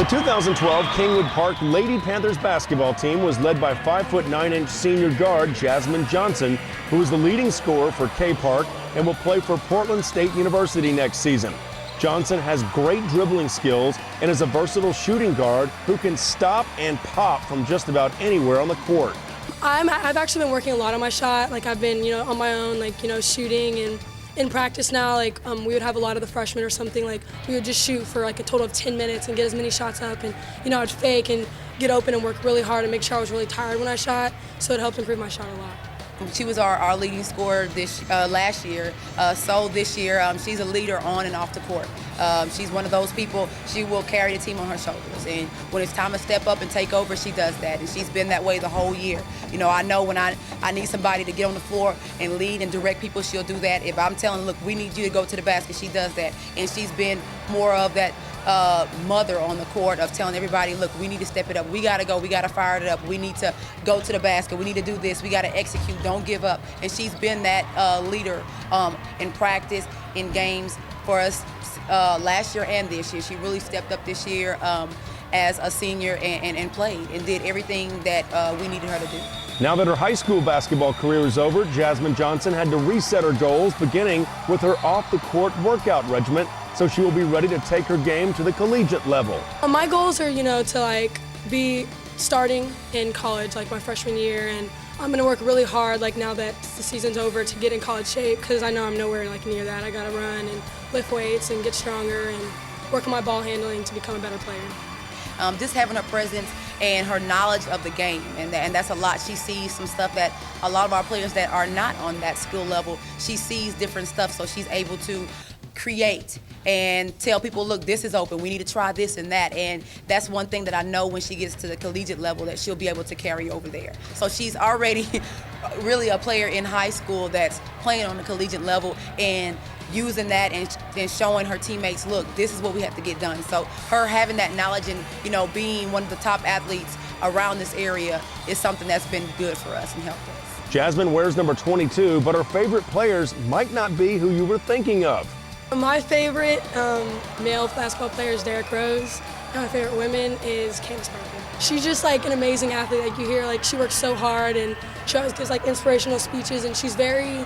The 2012 Kingwood Park Lady Panthers basketball team was led by 5'9" senior guard Jazmyn Johnson, who is the leading scorer for K Park and will play for Portland State University next season. Johnson has great dribbling skills and is a versatile shooting guard who can stop and pop from just about anywhere on the court. I've actually been working a lot on my shot. Like I've been, on my own, shooting, and in practice now, we would have a lot of the freshmen or something, we would just shoot for a total of 10 minutes and get as many shots up, and I'd fake and get open and work really hard and make sure I was really tired when I shot, so it helped improve my shot a lot. She was our leading scorer last year, so this year she's a leader on and off the court. She's one of those people, she will carry the team on her shoulders, and when it's time to step up and take over, she does that, and she's been that way the whole year. I know when I need somebody to get on the floor and lead and direct people, she'll do that. If I'm telling, look, we need you to go to the basket, she does that, and she's been more of that mother on the court of telling everybody, look, we need to step it up, we gotta go, we gotta fire it up, we need to go to the basket, we need to do this, we gotta execute, don't give up. And she's been that leader in practice, in games for us last year and this year. She really stepped up this year as a senior and played and did everything that we needed her to do. Now that her high school basketball career is over, Jazmyn Johnson had to reset her goals, beginning with her off-the-court workout regimen, so she will be ready to take her game to the collegiate level. My goals are, to be starting in college, my freshman year, and I'm gonna work really hard, now that the season's over, to get in college shape, because I know I'm nowhere near that. I gotta run and lift weights and get stronger and work on my ball handling to become a better player. Just having her presence and her knowledge of the game, and that's a lot. She sees some stuff that a lot of our players that are not on that skill level, she sees different stuff, so she's able to create and tell people, look, this is open, we need to try this and that, and that's one thing that I know when she gets to the collegiate level that she'll be able to carry over there. So she's already really a player in high school that's playing on the collegiate level and using that and showing her teammates, look, this is what we have to get done. So her having that knowledge and being one of the top athletes around this area is something that's been good for us and helped us. Jazmyn wears number 22, but her favorite players might not be who you were thinking of. My favorite male basketball player is Derrick Rose. And my favorite women is Candace Parker. She's just an amazing athlete. You hear she works so hard, and she always gives inspirational speeches, and she's very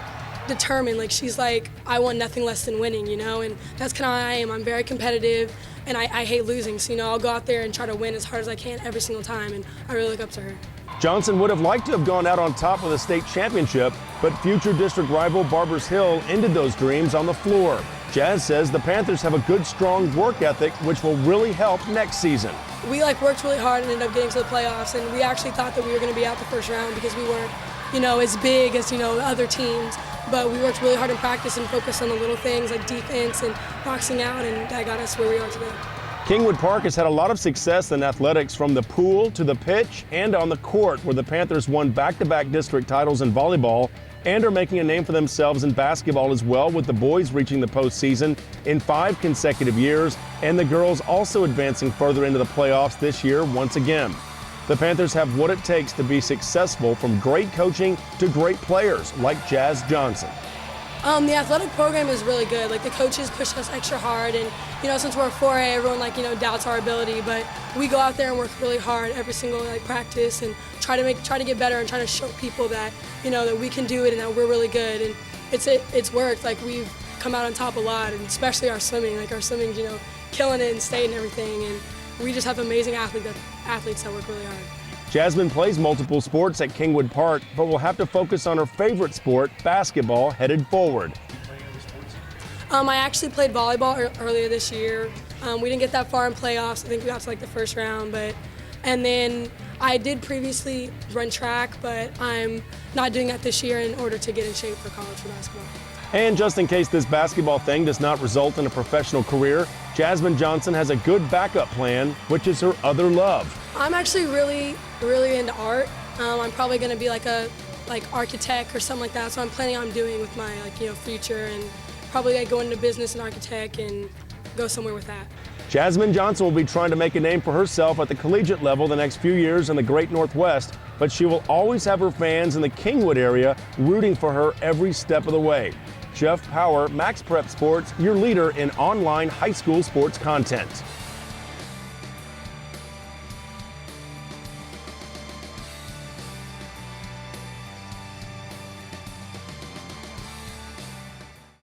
determined. She's I want nothing less than winning, and that's kind of how I am. I'm very competitive, and I hate losing, so I'll go out there and try to win as hard as I can every single time, and I really look up to her. Johnson would have liked to have gone out on top of the state championship, but future district rival Barbers Hill ended those dreams on the floor. Jazz says the Panthers have a good, strong work ethic, which will really help next season. We worked really hard and ended up getting to the playoffs, and we actually thought that we were going to be out the first round because we weren't, as big as, other teams. But we worked really hard in practice and focused on the little things like defense and boxing out, and that got us where we are today. Kingwood Park has had a lot of success in athletics, from the pool to the pitch and on the court, where the Panthers won back-to-back district titles in volleyball and are making a name for themselves in basketball as well, with the boys reaching the postseason in 5 consecutive years and the girls also advancing further into the playoffs this year once again. The Panthers have what it takes to be successful, from great coaching to great players like Jazz Johnson. The athletic program is really good. The coaches push us extra hard, and since we're a 4A, everyone doubts our ability, but we go out there and work really hard every single practice and try to get better and try to show people that that we can do it and that we're really good, and it's worked. We've come out on top a lot, and especially our swimming. Our swimming's killing it in state and everything, and we just have amazing athletes that work really hard. Jazmyn plays multiple sports at Kingwood Park, but will have to focus on her favorite sport, basketball, headed forward. I actually played volleyball earlier this year. We didn't get that far in playoffs. I think we got to the first round, and then I did previously run track, but I'm not doing that this year in order to get in shape for college for basketball. And just in case this basketball thing does not result in a professional career, Jazmyn Johnson has a good backup plan, which is her other love. I'm actually really into art. I'm probably going to be a architect or something like that. So I'm planning on doing with my future, and probably go into business and architect and go somewhere with that. Jazmyn Johnson will be trying to make a name for herself at the collegiate level the next few years in the Great Northwest, but she will always have her fans in the Kingwood area rooting for her every step of the way. Jeff Power, Max Prep Sports, your leader in online high school sports content.